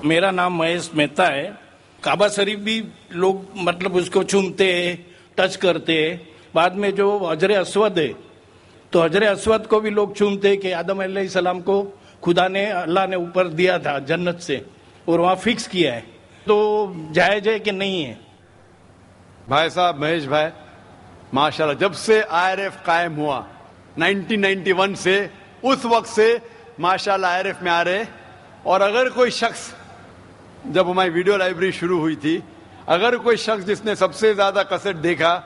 میرا نام مہیش مہتا ہے. کعبہ شریف بھی لوگ مطلب اس کو چومتے ہیں, ٹچ کرتے ہیں. بعد میں جو حجر اسود ہے تو حجر اسود کو بھی لوگ چومتے ہیں کہ آدم علیہ السلام کو خدا نے, اللہ نے اوپر دیا تھا جنت سے اور وہاں فکس کیا ہے, تو جائز ہے کہ نہیں ہے؟ بھائی صاحب مہیش بھائی, ماشاءاللہ جب سے IRF قائم ہوا 1991 سے اس وقت سے ماشاءاللہ IRF میں آ رہے. اور اگر کوئی شخص, جب ہماری ویڈیو لائبریری شروع ہوئی تھی, اگر کوئی شخص جس نے سب سے زیادہ کیسٹ دیکھا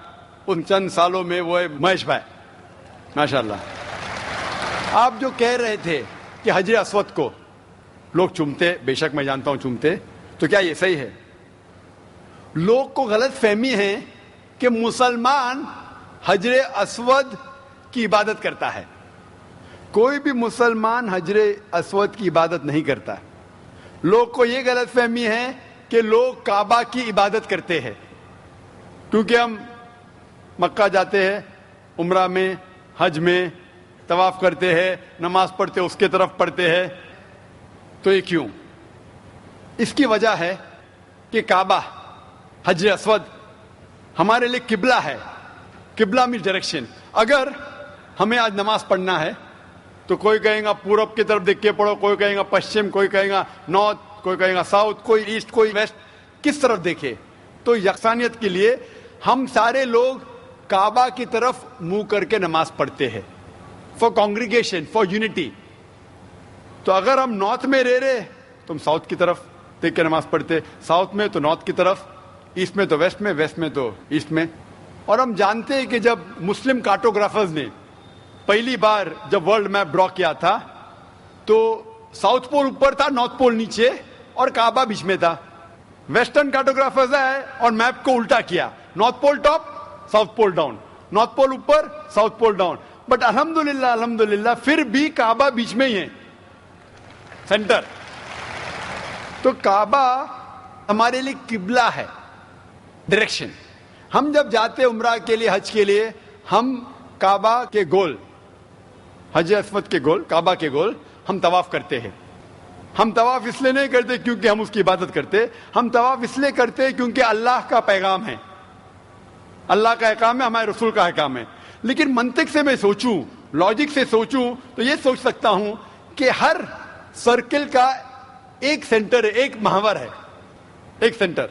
ان چند سالوں میں وہ ہے مہیش بھائی ماشاءاللہ. آپ جو کہہ رہے تھے کہ حجر اسود کو لوگ چومتے, بے شک میں جانتا ہوں چومتے, تو کیا یہ صحیح ہے؟ لوگ کو غلط فہمی ہے کہ مسلمان حجر اسود کی عبادت کرتا ہے. کوئی بھی مسلمان حجر اسود کی عبادت نہیں کرتا. لوگ کو یہ غلط فہمی ہے کہ لوگ کعبہ کی عبادت کرتے ہیں, کیونکہ ہم مکہ جاتے ہیں, عمرہ میں, حج میں طواف کرتے ہیں, نماز پڑھتے اس کے طرف پڑھتے ہیں. تو یہ کیوں؟ اس کی وجہ ہے کہ کعبہ, حجر اسود ہمارے لیے قبلہ ہے. قبلہ میں ڈائریکشن. اگر ہمیں آج نماز پڑھنا ہے تو کوئی کہے گا پورب کی طرف دیکھ کے پڑھو, کوئی کہے گا پشچم, کوئی کہے گا نارتھ, کوئی کہے گا ساؤتھ, کوئی ایسٹ, کوئی ویسٹ, کس طرف دیکھے. تو یکسانیت کے لیے ہم سارے لوگ کعبہ کی طرف منہ کر کے نماز پڑھتے ہیں, فار کانگریگیشن, فار یونٹی. تو اگر ہم نارتھ میں رہ رہے تو ہم ساؤتھ کی طرف دیکھ کے نماز پڑھتے, ساؤتھ میں تو نارتھ کی طرف, ایسٹ میں تو ویسٹ میں, ویسٹ میں تو ایسٹ میں. اور ہم جانتے ہیں کہ جب مسلم کارٹوگرافرز نے پہلی بار جب ورلڈ میپ ڈرا کیا تھا تو ساؤتھ پول اوپر تھا, نارتھ پول نیچے, اور کعبہ بیچ میں تھا. ویسٹرن کارٹوگرافرز آئے اور میپ کو الٹا کیا, north pole top, south pole down, north pole اوپر, ساؤتھ پول ڈاؤن. بٹ الحمدللہ پھر بھی کعبہ بیچ میں ہی ہے, سینٹر. تو کعبہ ہمارے لیے قبلہ ہے, ڈائریکشن. ہم جب جاتے عمرہ کے لیے, حج کے لیے, ہم کعبہ کے گول, حجر اسود کے گول, کعبہ کے گول ہم طواف کرتے ہیں. ہم طواف اس لیے نہیں کرتے کیونکہ ہم اس کی عبادت کرتے, ہم طواف اس لیے کرتے ہیں کیونکہ اللہ کا پیغام ہے, اللہ کا احکام ہے, ہمارے رسول کا احکام ہے. لیکن منطق سے میں سوچوں, لاجک سے سوچوں تو یہ سوچ سکتا ہوں کہ ہر سرکل کا ایک سینٹر ہے, ایک محور ہے, ایک سینٹر.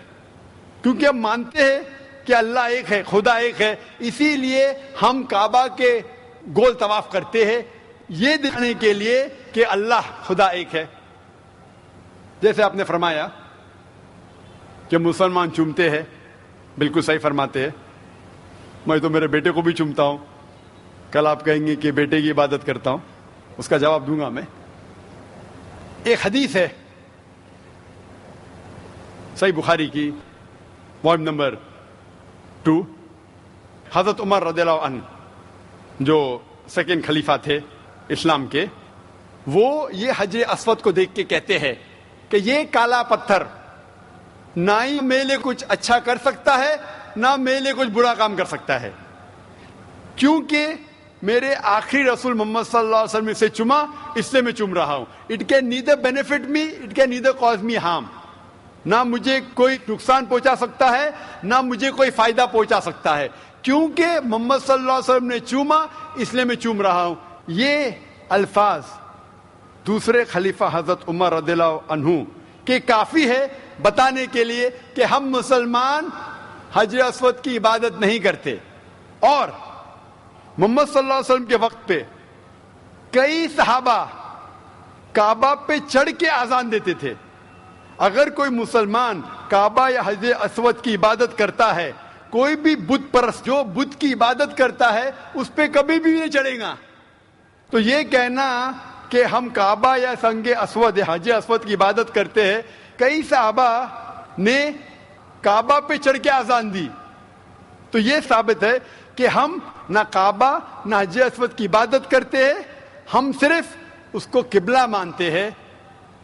کیونکہ ہم مانتے ہیں کہ اللہ ایک ہے, خدا ایک ہے, اسی لیے ہم کعبہ کے گول طواف کرتے ہیں, یہ دکھانے کے لیے کہ اللہ خدا ایک ہے. جیسے آپ نے فرمایا کہ مسلمان چومتے ہیں, بالکل صحیح فرماتے ہیں. میں تو میرے بیٹے کو بھی چومتا ہوں. کل آپ کہیں گے کہ بیٹے کی عبادت کرتا ہوں, اس کا جواب دوں گا میں. ایک حدیث ہے صحیح بخاری کی, والیوم نمبر 2, حضرت عمر رضی اللہ عنہ جو سیکنڈ خلیفہ تھے اسلام کے, وہ یہ حجر اسود کو دیکھ کے کہتے ہیں کہ یہ کالا پتھر نہ ہی میرے لیے کچھ اچھا کر سکتا ہے, نہ میرے لیے کچھ برا کام کر سکتا ہے, کیونکہ میرے آخری رسول محمد صلی اللہ علیہ وسلم سے چوما, اس لیے میں چوم رہا ہوں. It can neither benefit me, it can neither cause me harm. نہ مجھے کوئی نقصان پہنچا سکتا ہے, نہ مجھے کوئی فائدہ پہنچا سکتا ہے, کیونکہ محمد صلی اللہ علیہ وسلم نے چوما, اس لیے میں چوم رہا ہوں. یہ الفاظ دوسرے خلیفہ حضرت عمر رضی اللہ عنہ کہ کافی ہے بتانے کے لیے کہ ہم مسلمان حجر اسود کی عبادت نہیں کرتے. اور محمد صلی اللہ علیہ وسلم کے وقت پہ کئی صحابہ کعبہ پہ چڑھ کے اذان دیتے تھے. اگر کوئی مسلمان کعبہ یا حجر اسود کی عبادت کرتا ہے, کوئی بھی بت پرست جو بت کی عبادت کرتا ہے اس پہ کبھی بھی نہیں چڑھے گا. تو یہ کہنا کہ ہم کعبہ یا سنگ اسود یا حجر اسود کی عبادت کرتے ہیں, کئی صحابہ نے کعبہ پہ چڑھ کے اذان دی, تو یہ ثابت ہے کہ ہم نہ کعبہ نہ حجر اسود کی عبادت کرتے ہیں, ہم صرف اس کو قبلہ مانتے ہیں.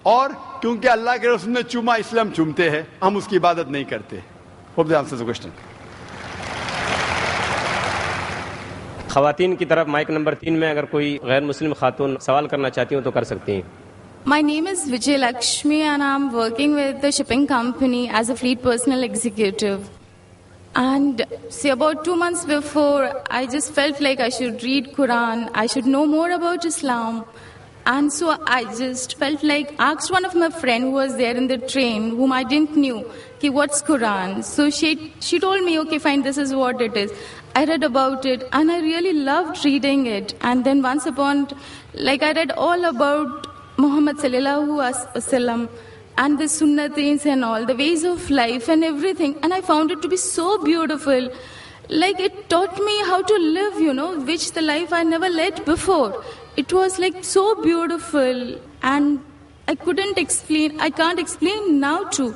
اور کیونکہ اللہ کے رسول نے چوما اس لیے ہم چومتے ہیں, ہم اس کی عبادت نہیں کرتے. Hope the answer the question. خواتین کی طرف مائک نمبر 3 میں اگر کوئی غیر مسلم خاتون سوال کرنا چاہتی ہوں تو کر سکتی ہیں. My name is Vijay Lakshmi and I'm working with the shipping company as a fleet personal executive. And see, about 2 months before, I just felt like I should read Quran, I should know more about Islam. And so I just felt like, asked one of my friends who was there in the train, whom I didn't knew, okay, what's Quran? So she told me, okay, fine, this is what it is. I read about it and I really loved reading it. And then once upon, like I read all about Muhammad sallallahu alaihi wasallam and the sunnatis and all, the ways of life and everything. And I found it to be so beautiful. Like it taught me how to live, which the life I never led before. It was like so beautiful and I can't explain now too,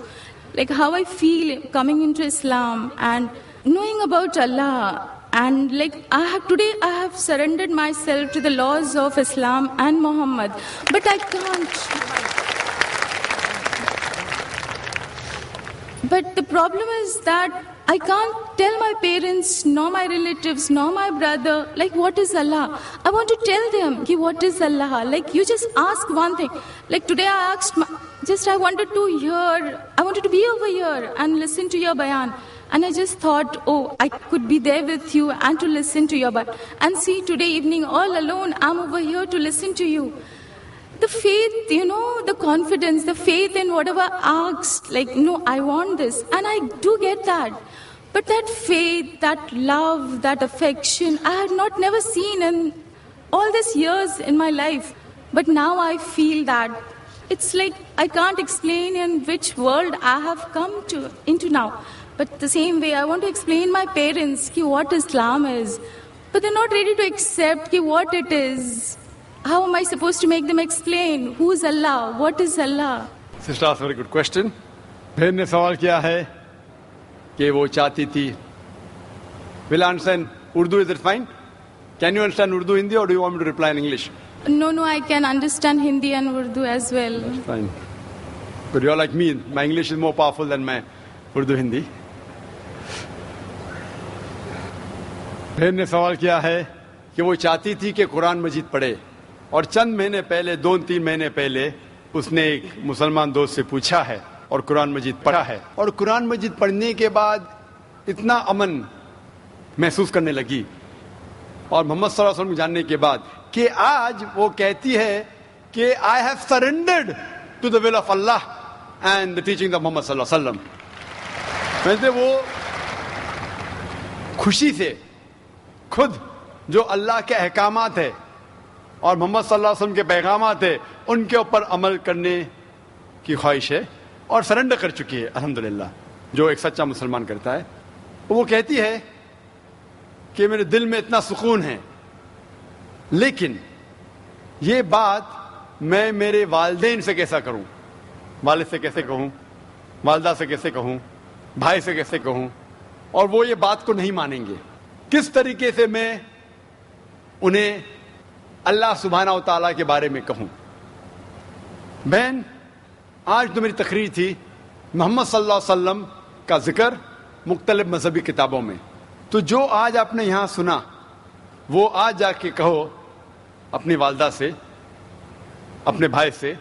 like how I feel coming into Islam and knowing about Allah. And like today I have surrendered myself to the laws of Islam and Muhammad, but I can't. But the problem is that I can't tell my parents, nor my relatives, nor my brother, like what is Allah. I want to tell them, what is Allah? Like you just ask one thing. Like today I asked, I wanted to be over here and listen to your bayan. And I just thought, I could be there with you and to listen to your bayan. And see, today evening all alone, I'm over here to listen to you. The faith, the confidence, the faith in whatever I asked, like, no, I want this. And I do get that. But that faith, that love, that affection, I had never seen in all these years in my life. But now I feel that it's like I can't explain in which world I have come into now. But the same way, I want to explain my parents what Islam is. But they're not ready to accept what it is. How am I supposed to make them explain? Who is Allah? What is Allah? Sister, that's a very good question. بہن نے سوال کیا ہے کہ وہ چاہتی تھی. Will I understand Urdu? Is it fine? Can you understand Urdu, Hindi, or do you want me to reply in English? No, I can understand Hindi and Urdu as well. That's fine. But you're like me. My English is more powerful than my Urdu, Hindi. بہن نے سوال کیا ہے کہ وہ چاہتی تھی کہ قرآن مجید پڑھے. اور چند مہینے پہلے 2-3 مہینے پہلے اس نے ایک مسلمان دوست سے پوچھا ہے اور قرآن مجید پڑھا ہے. اور قرآن مجید پڑھنے کے بعد اتنا امن محسوس کرنے لگی اور محمد صلی اللہ علیہ وسلم جاننے کے بعد کہ آج وہ کہتی ہے کہ I have surrendered to the will of Allah and the teachings of Muhammad صلی اللہ علیہ وسلم. ویسے وہ خوشی سے خود جو اللہ کے احکامات ہے اور محمد صلی اللہ علیہ وسلم کے پیغامات ہیں ان کے اوپر عمل کرنے کی خواہش ہے اور سرنڈر کر چکی ہے الحمدللہ, جو ایک سچا مسلمان کرتا ہے. وہ کہتی ہے کہ میرے دل میں اتنا سکون ہے, لیکن یہ بات میں میرے والدین سے کیسا کروں, والد سے کیسے کہوں, والدہ سے کیسے کہوں, بھائی سے کیسے کہوں, اور وہ یہ بات کو نہیں مانیں گے. کس طریقے سے میں انہیں اللہ سبحانہ و تعالیٰ کے بارے میں کہوں. بہن, آج تو میری تقریر تھی محمد صلی اللہ علیہ وسلم کا ذکر مختلف مذہبی کتابوں میں. تو جو آج آپ نے یہاں سنا وہ آج جا کے کہو اپنی والدہ سے, اپنے بھائی سے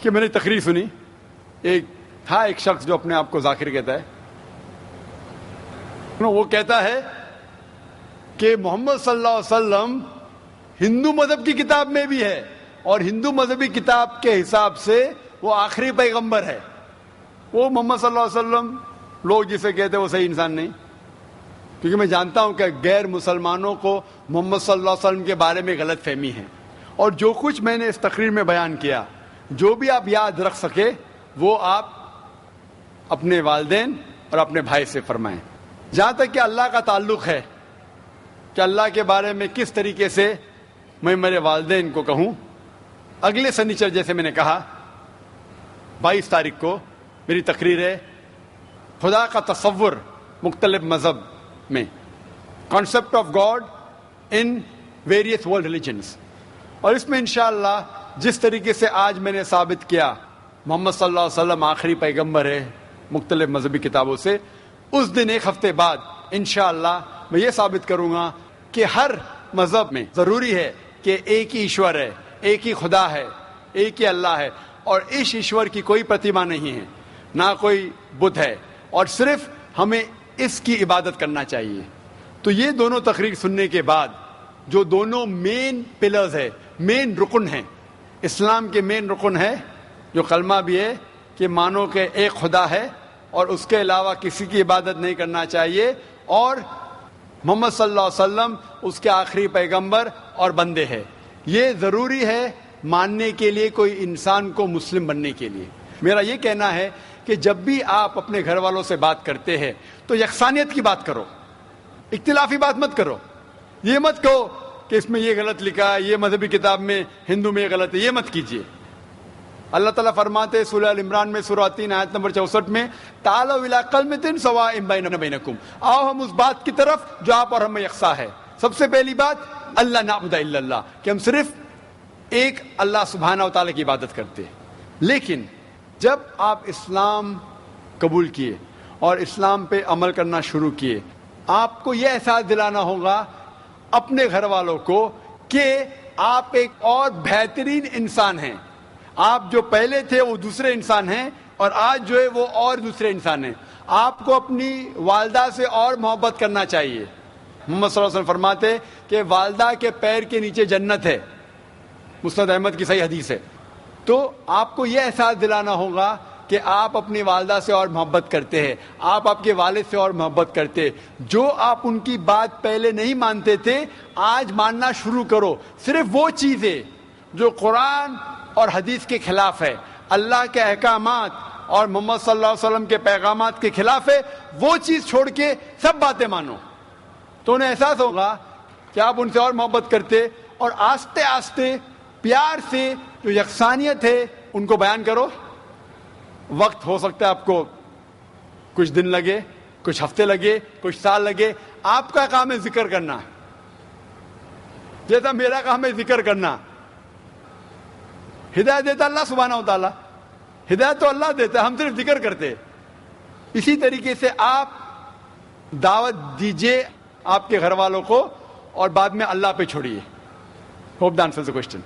کہ میں نے تقریر سنی. ایک شخص جو اپنے آپ کو ذاکر کہتا ہے, وہ کہتا ہے کہ محمد صلی اللہ علیہ وسلم ہندو مذہب کی کتاب میں بھی ہے اور ہندو مذہبی کتاب کے حساب سے وہ آخری پیغمبر ہے. وہ محمد صلی اللہ علیہ وسلم لوگ جسے کہتے ہیں وہ صحیح انسان نہیں, کیونکہ میں جانتا ہوں کہ غیر مسلمانوں کو محمد صلی اللہ علیہ وسلم کے بارے میں غلط فہمی ہے. اور جو کچھ میں نے اس تقریر میں بیان کیا, جو بھی آپ یاد رکھ سکے وہ آپ اپنے والدین اور اپنے بھائی سے فرمائیں. جہاں تک کہ اللہ کا تعلق ہے کہ اللہ کے بارے میں کس طریقے سے میں میرے والدین کو کہوں, اگلے سنیچر جیسے میں نے کہا 22 تاریخ کو میری تقریر ہے خدا کا تصور مختلف مذہب میں, concept of God in various world religions. اور اس میں انشاءاللہ جس طریقے سے آج میں نے ثابت کیا محمد صلی اللہ علیہ وسلم آخری پیغمبر ہے مختلف مذہبی کتابوں سے, اس دن ایک ہفتے بعد انشاءاللہ میں یہ ثابت کروں گا کہ ہر مذہب میں ضروری ہے کہ ایک ہی ایشور ہے, ایک ہی خدا ہے, ایک ہی اللہ ہے اور اس ایشور کی کوئی پرتیما نہیں ہے، نہ کوئی بت ہے، اور صرف ہمیں اس کی عبادت کرنا چاہیے. تو یہ دونوں تقریر سننے کے بعد جو دونوں مین پلرز ہے، مین رکن ہیں، اسلام کے مین رکن ہے، جو کلمہ بھی ہے کہ مانو کہ ایک خدا ہے اور اس کے علاوہ کسی کی عبادت نہیں کرنا چاہیے، اور محمد صلی اللہ علیہ وسلم اس کے آخری پیغمبر اور بندے ہیں. یہ ضروری ہے ماننے کے لیے کوئی انسان کو مسلم بننے کے لیے. میرا یہ کہنا ہے کہ جب بھی آپ اپنے گھر والوں سے بات کرتے ہیں تو یکسانیت کی بات کرو، اختلافی بات مت کرو. یہ مت کہو کہ اس میں یہ غلط لکھا ہے، یہ مذہبی کتاب میں ہندو میں یہ غلط ہے، یہ مت کیجیے. اللہ تعالیٰ فرماتے سورہ ال عمران میں سورہ 3 آیت نمبر 64 میں تعالوا الی کلمۃ سواء بیننا وبینکم، آؤ ہم اس بات کی طرف جو آپ اور ہم میں یکساں ہے. سب سے پہلی بات اللہ نعبد الا اللہ، کہ ہم صرف ایک اللہ سبحانہ و تعالیٰ کی عبادت کرتے ہیں. لیکن جب آپ اسلام قبول کیے اور اسلام پہ عمل کرنا شروع کیے، آپ کو یہ احساس دلانا ہوگا اپنے گھر والوں کو کہ آپ ایک اور بہترین انسان ہیں. آپ جو پہلے تھے وہ دوسرے انسان ہیں، اور آج جو ہے وہ اور دوسرے انسان ہیں. آپ کو اپنی والدہ سے اور محبت کرنا چاہیے. محمد صلی اللہ علیہ وسلم فرماتے کہ والدہ کے پیر کے نیچے جنت ہے، مسند احمد کی صحیح حدیث ہے. تو آپ کو یہ احساس دلانا ہوگا کہ آپ اپنی والدہ سے اور محبت کرتے ہیں، آپ کے والد سے اور محبت کرتے ہیں. جو آپ ان کی بات پہلے نہیں مانتے تھے آج ماننا شروع کرو. صرف وہ چیزیں جو قرآن اور حدیث کے خلاف ہے، اللہ کے احکامات اور محمد صلی اللہ علیہ وسلم کے پیغامات کے خلاف ہے، وہ چیز چھوڑ کے سب باتیں مانو. تو انہیں احساس ہوگا کہ آپ ان سے اور محبت کرتے، اور آہستہ آہستہ پیار سے جو یکسانیت ہے ان کو بیان کرو. وقت ہو سکتا ہے آپ کو کچھ دن لگے، کچھ ہفتے لگے، کچھ سال لگے. آپ کا کام ہے ذکر کرنا، جیسا میرا کام ہے ذکر کرنا. ہدایت دیتا اللہ سبحانہ و تعالیٰ، ہدایت تو اللہ دیتا ہے، ہم صرف ذکر کرتے. اسی طریقے سے آپ دعوت دیجئے آپ کے گھر والوں کو، اور بعد میں اللہ پہ چھوڑیے. Hope the answers the question.